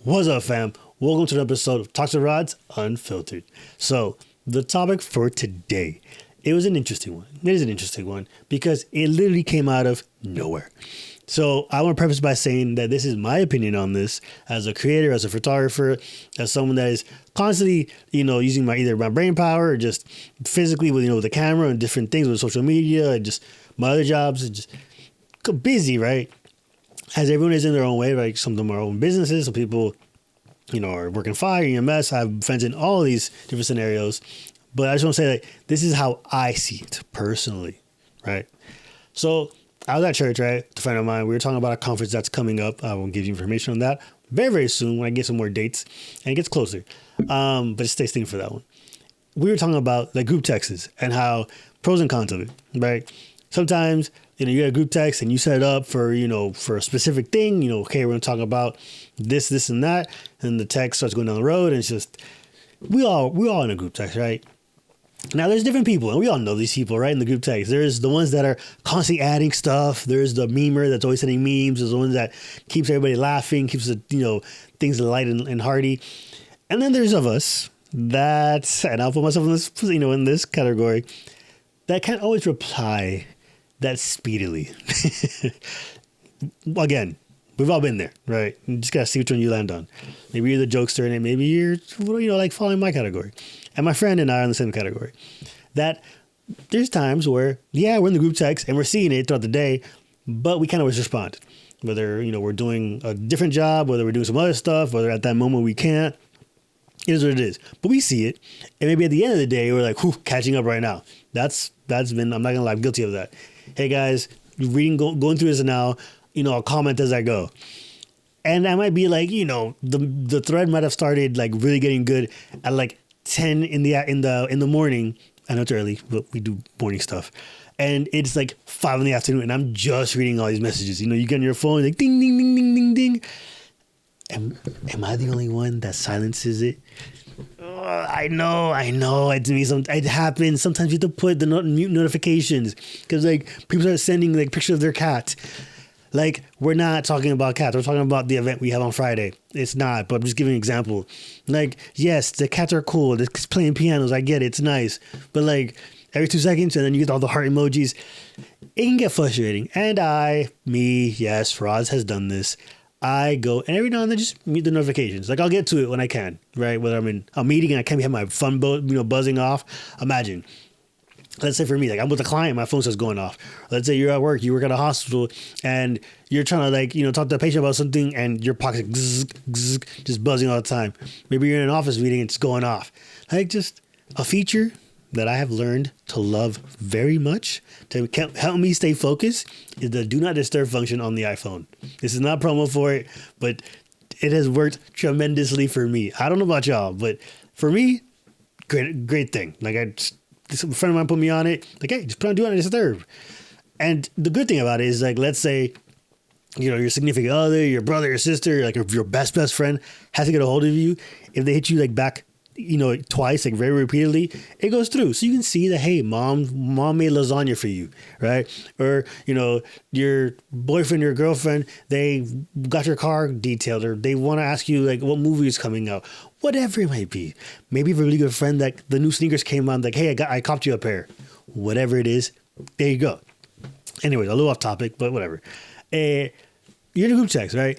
What's up, fam? Welcome to the episode of TalkswithRodz Unfiltered. So, the topic for today, it was an interesting one. It is an interesting one because it literally came out of nowhere. So, I want to preface by saying that this is my opinion on this as a creator, as a photographer, as someone that is constantly, using either my brain power or just physically with the camera and different things with social media and just my other jobs and just busy, right? As everyone is in their own way, right? Some of them are own businesses, some people are working fire, EMS. I have friends in all of these different scenarios. But I just want to say that this is how I see it personally, right? So I was at church, right? With a friend of mine. We were talking about a conference that's coming up. I will give you information on that very, very soon when I get some more dates and it gets closer. But just stay tuned for that one. We were talking about like group texts and how pros and cons of it, right? Sometimes, you get a group text and you set it up for, for a specific thing, okay, we're going to talk about this, and that. And the text starts going down the road and it's just, we all in a group text, right? Now there's different people and we all know these people, right? In the group text, there's the ones that are constantly adding stuff. There's the memer that's always sending memes. There's the ones that keeps everybody laughing, keeps the, things light and hearty. And then there's of us that, and I'll put myself in this, in this category, that can't always reply that speedily. Again, we've all been there, right? You just gotta see which one you land on. Maybe you're the jokester in it. Maybe you're, like following my category. And my friend and I are in the same category. That there's times where, we're in the group text and we're seeing it throughout the day, but we can't always respond. Whether, we're doing a different job, whether we're doing some other stuff, whether at that moment we can't. It is what it is. But we see it. And maybe at the end of the day, we're like, catching up right now. That's been, I'm not gonna lie, I'm guilty of that. Hey guys, going through this now, I'll comment as I go. And I might be like, the thread might have started like really getting good at like 10 in the morning. I know it's early, but we do morning stuff. And it's like 5 in the afternoon and I'm just reading all these messages. You get on your phone, like ding, ding, ding, ding, ding, ding. Am I the only one that silences it? I know. It happens. Sometimes you have to put the mute notifications because like people are sending like pictures of their cat. Like we're not talking about cats. We're talking about the event we have on Friday. It's not, but I'm just giving an example. Like, yes, the cats are cool. They're playing pianos. I get it. It's nice. But like every 2 seconds and then you get all the heart emojis. It can get frustrating. And yes, Rodz has done this. I go and every now and then just mute the notifications. Like I'll get to it when I can, right? Whether I'm in a meeting and I can't have my phone buzzing off. Imagine, let's say for me, like I'm with a client, my phone starts going off. Let's say you're at work, you work at a hospital, and you're trying to talk to a patient about something, and your pocket's just buzzing all the time. Maybe you're in an office meeting, and it's going off. Like just a feature that I have learned to love very much to help me stay focused is the do not disturb function on the iPhone. This is not promo for it, but it has worked tremendously for me. I don't know about y'all, but for me, great thing. Like a friend of mine put me on it. Like, hey, just put on do not disturb. And the good thing about it is like, let's say, your significant other, your brother, your sister, like your best friend has to get a hold of you. If they hit you like back, twice, like very repeatedly, it goes through. So you can see that, hey, mom made lasagna for you, right? Or, your boyfriend or girlfriend, they got your car detailed, or they want to ask you like what movie is coming out, whatever it might be. Maybe you have a really good friend that the new sneakers came on, like, hey, I copped you a pair. Whatever it is, there you go. Anyways, a little off topic, but whatever. You're in a group text, right?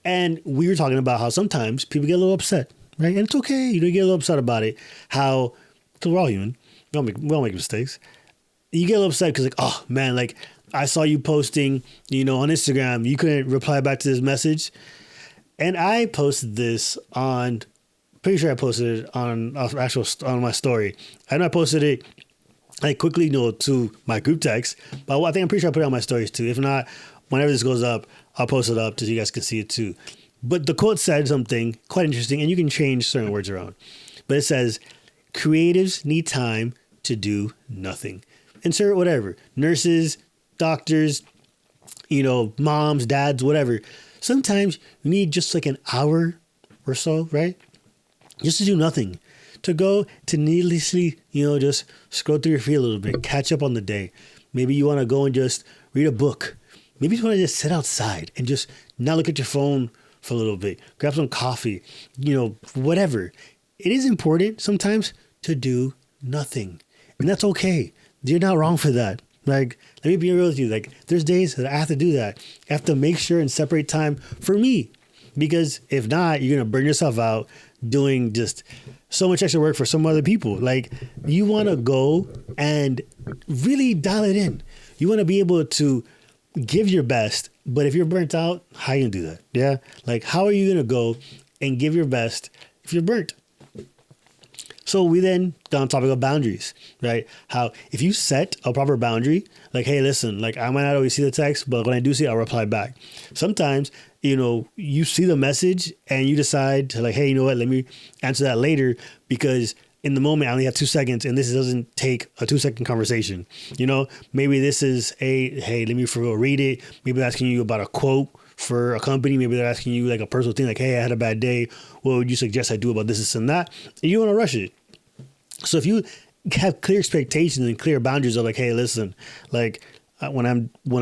And we were talking about how sometimes people get a little upset. Right, and it's okay. You get a little upset about it. Because we're all human. We all make mistakes. You get a little upset because like, oh man, like I saw you posting, on Instagram. You couldn't reply back to this message, and I posted this on. Pretty sure I posted it on my story. I know I posted it like quickly, to my group text. But I think I'm pretty sure I put it on my stories too. If not, whenever this goes up, I'll post it up so you guys can see it too. But the quote said something quite interesting, and you can change certain words around. But it says, creatives need time to do nothing. Insert whatever. Nurses, doctors, moms, dads, whatever. Sometimes you need just like an hour or so, right? Just to do nothing. To go to needlessly, just scroll through your feed a little bit, catch up on the day. Maybe you want to go and just read a book. Maybe you want to just sit outside and just not look at your phone for a little bit, grab some coffee, whatever. It is important sometimes to do nothing. And that's okay. You're not wrong for that. Like, let me be real with you. Like, there's days that I have to do that. I have to make sure and separate time for me. Because if not, you're going to burn yourself out doing just so much extra work for some other people. Like, you want to go and really dial it in. You want to be able to give your best. But if you're burnt out, how are you going to do that? Yeah. Like, how are you going to go and give your best if you're burnt? So we then got on topic of boundaries, right? How if you set a proper boundary, like, hey, listen, like I might not always see the text, but when I do see it, I'll reply back. Sometimes, you see the message and you decide to like, hey, you know what? Let me answer that later because in the moment I only have 2 seconds and this doesn't take a 2-second conversation. Maybe this is hey, let me for real read it. Maybe they're asking you about a quote for a company. Maybe they're asking you like a personal thing, like, hey, I had a bad day. What would you suggest I do about this and that? And you want to rush it. So if you have clear expectations and clear boundaries of like, hey, listen, like when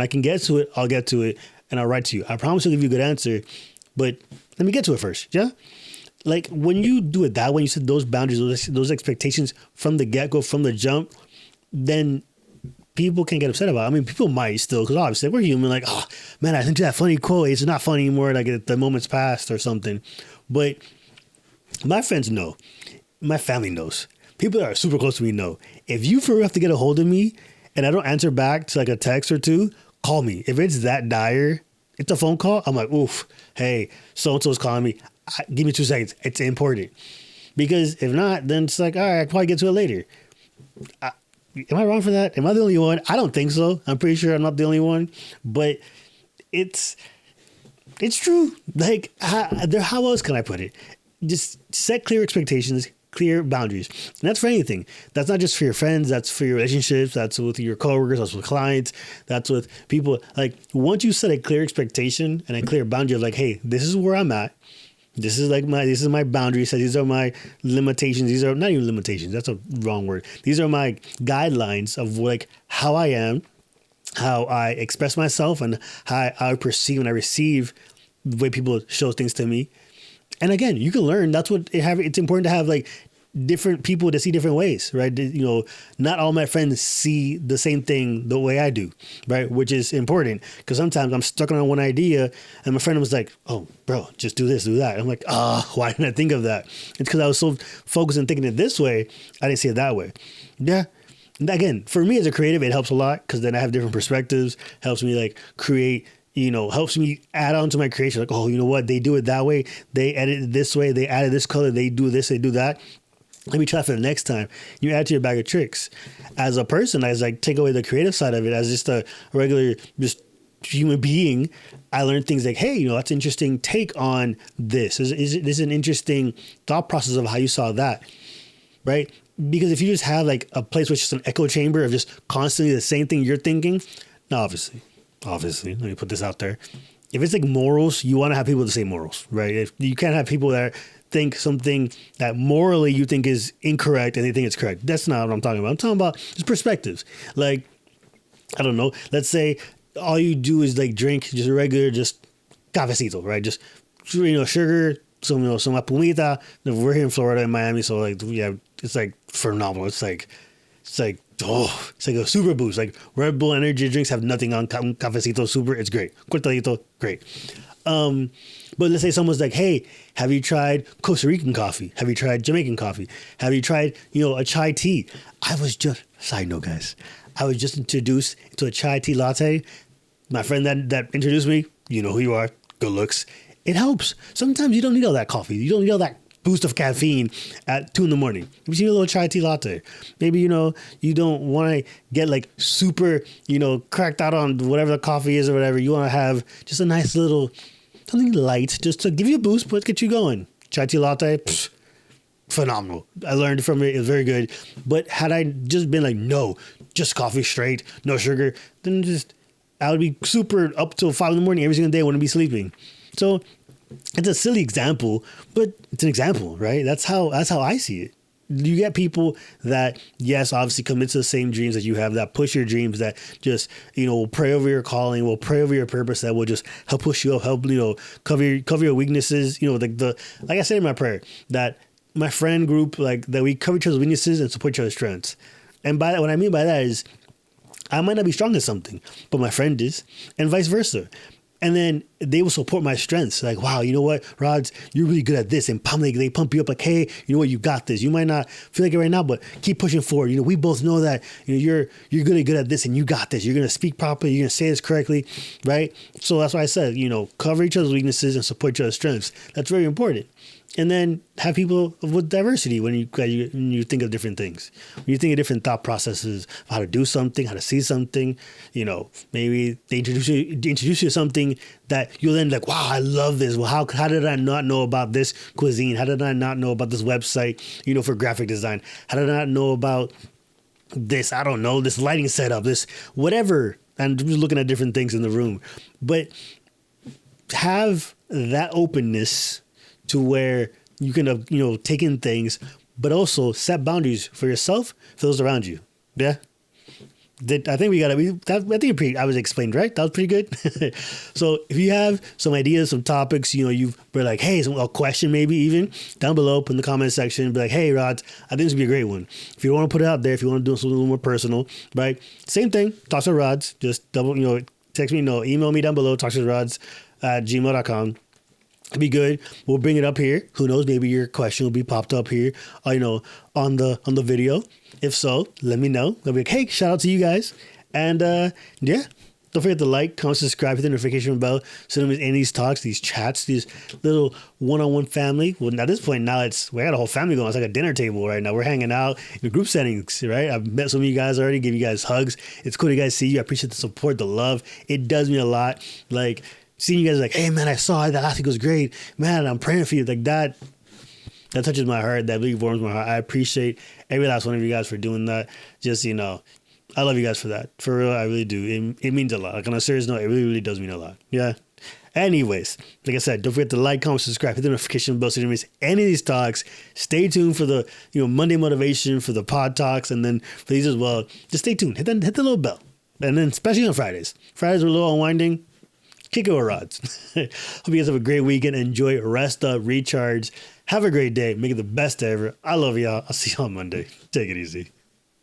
I can get to it, I'll get to it and I'll write to you. I promise I'll give you a good answer, but let me get to it first. Yeah. Like when you do it that way, you set those boundaries, those expectations from the get-go, from the jump, then people can get upset about it. I mean, people might still, because obviously we're human. Like, oh man, I sent you that funny quote. It's not funny anymore. Like the moment's passed or something. But my friends know, my family knows. People that are super close to me know. If you for real have to get a hold of me and I don't answer back to like a text or two, call me. If it's that dire, it's a phone call. I'm like, oof, hey, so-and-so's calling me. Give me 2 seconds. It's important. Because if not, then it's like, all right, I'll probably get to it later. Am I wrong for that? Am I the only one? I don't think so. I'm pretty sure I'm not the only one. But it's true. Like, how else can I put it? Just set clear expectations, clear boundaries. And that's for anything. That's not just for your friends. That's for your relationships. That's with your coworkers. That's with clients. That's with people. Like, once you set a clear expectation and a clear boundary of like, hey, this is where I'm at. This is my boundaries. So these are my limitations. These are not even limitations. That's a wrong word. These are my guidelines of like how I am, how I express myself, and how I perceive and I receive the way people show things to me. And again, you can learn. That's what it's important to have like different people to see different ways, right? Not all my friends see the same thing the way I do, right? Which is important because sometimes I'm stuck on one idea and my friend was like, oh, bro, just do this, do that. I'm like, why didn't I think of that? It's because I was so focused on thinking it this way. I didn't see it that way. Yeah. And again, for me as a creative, it helps a lot because then I have different perspectives, helps me like create, helps me add on to my creation. Like, oh, you know what? They do it that way. They edit it this way. They added this color. They do this. They do that. Let me try for the next time. You add to your bag of tricks. As a person, as like take away the creative side of it, as just a regular, just human being, I learned things like, hey, that's an interesting take on this. This is an interesting thought process of how you saw that, right? Because if you just have like a place which is just an echo chamber of just constantly the same thing you're thinking, now obviously, let me put this out there. If it's like morals, you want to have people with the same morals, right? If you can't have people that think something that morally you think is incorrect and they think it's correct. That's not what I'm talking about. I'm talking about just perspectives. Like, I don't know. Let's say all you do is like drink just a regular, just cafecito, right? Just, sugar, some apumita. We're here in Florida in Miami. So like, yeah, it's like phenomenal. It's like a super boost. Like Red Bull energy drinks have nothing on cafecito super. It's great. Cortadito, great. But let's say someone's like, hey, have you tried Costa Rican coffee? Have you tried Jamaican coffee? Have you tried, a chai tea? Side note, guys, I was just introduced to a chai tea latte. My friend that introduced me, you know who you are, good looks. It helps. Sometimes you don't need all that coffee. You don't need all that boost of caffeine at 2 a.m. You just need a little chai tea latte. Maybe, you don't want to get like super, cracked out on whatever the coffee is or whatever. You want to have just a nice little something light just to give you a boost, but get you going. Chai tea latte, phenomenal. I learned from it. It was very good. But had I just been like, no, just coffee straight, no sugar, then I would be super up till 5 a.m. every single day. I wouldn't be sleeping. So it's a silly example, but it's an example, right? That's how I see it. you get people that, yes, obviously commit to the same dreams that you have, that push your dreams, that just, will pray over your calling, will pray over your purpose, that will just help push you up, help, cover your weaknesses, like I said in my prayer, that my friend group, like that we cover each other's weaknesses and support each other's strengths. And by that, what I mean by that is I might not be strong at something, but my friend is, and vice versa. And then they will support my strengths. Like, wow, you know what, Rodz, you're really good at this. And they pump you up like, hey, you know what, you got this. You might not feel like it right now, but keep pushing forward. We both know that you're really good at this and you got this. You're going to speak properly. You're going to say this correctly, right? So that's why I said, cover each other's weaknesses and support each other's strengths. That's very important. And then have people with diversity when you think of different things. When you think of different thought processes, of how to do something, how to see something, maybe they introduce you to something that you'll then like, wow, I love this. Well, how did I not know about this cuisine? How did I not know about this website, for graphic design? How did I not know about this? I don't know, this lighting setup, this whatever. And just looking at different things in the room. But have that openness to where you can, take in things, but also set boundaries for yourself, for those around you. Yeah. I think I was explained, right? That was pretty good. So if you have some ideas, some topics, you've been like, hey, a question maybe even down below, put in the comment section, be like, hey, Rodz, I think this would be a great one. If you don't want to put it out there, if you want to do something a little more personal, right? Same thing, TalkswithRodz, just text me, email me down below, TalkswithRodz@gmail.com. Be good. We'll bring it up here. Who knows? Maybe your question will be popped up here, on the video. If so, let me know. I'll be like, hey, shout out to you guys. And yeah, don't forget to like, comment, subscribe, hit the notification bell. So don't miss any of these talks, these chats, these little one-on-one family. Well, at this point now we got a whole family going. It's like a dinner table right now. We're hanging out in group settings, right? I've met some of you guys already. Give you guys hugs. It's cool to guys see you. I appreciate the support, the love. It does me a lot. Like, seeing you guys like, hey man, I saw it. That last week was great. Man, I'm praying for you. Like that touches my heart. That really warms my heart. I appreciate every last one of you guys for doing that. Just, I love you guys for that. For real, I really do. It means a lot. Like on a serious note, it really, really does mean a lot. Yeah. Anyways, like I said, don't forget to like, comment, subscribe, hit the notification bell so you don't miss any of these talks. Stay tuned for the, Monday motivation, for the pod talks, and then for these as well. Just stay tuned. Hit the little bell. And then especially on Fridays. Fridays are a little unwinding. Kick it with Rodz. Hope you guys have a great weekend. Enjoy, rest up, recharge. Have a great day. Make it the best ever. I love y'all. I'll see you on Monday. Take it easy.